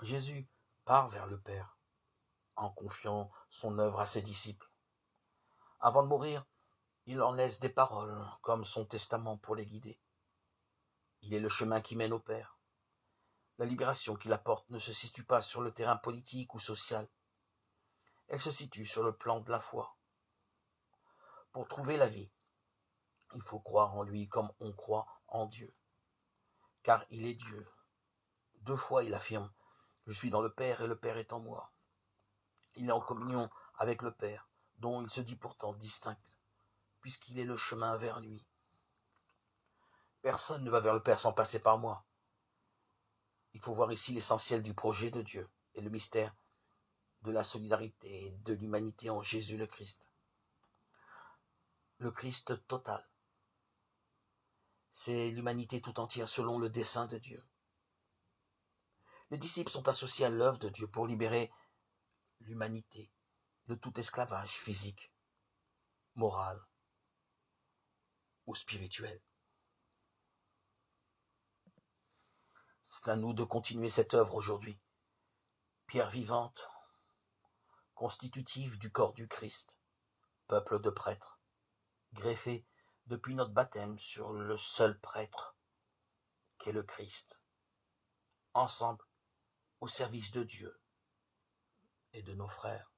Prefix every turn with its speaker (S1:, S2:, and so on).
S1: Jésus part vers le Père en confiant son œuvre à ses disciples. Avant de mourir, il leur laisse des paroles comme son testament pour les guider. Il est le chemin qui mène au Père. La libération qu'il apporte ne se situe pas sur le terrain politique ou social. Elle se situe sur le plan de la foi. Pour trouver la vie, il faut croire en lui comme on croit en Dieu. Car il est Dieu. 2 fois il affirme « Je suis dans le Père et le Père est en moi ». Il est en communion avec le Père, dont il se dit pourtant distinct, puisqu'il est le chemin vers lui. Personne ne va vers le Père sans passer par moi. Il faut voir ici l'essentiel du projet de Dieu et le mystère de la solidarité et de l'humanité en Jésus le Christ. Le Christ total, c'est l'humanité tout entière selon le dessein de Dieu. Les disciples sont associés à l'œuvre de Dieu pour libérer l'humanité de tout esclavage physique, moral ou spirituel. C'est à nous de continuer cette œuvre aujourd'hui, pierre vivante, constitutive du corps du Christ, peuple de prêtres, greffé depuis notre baptême sur le seul prêtre qu'est le Christ, ensemble au service de Dieu et de nos frères.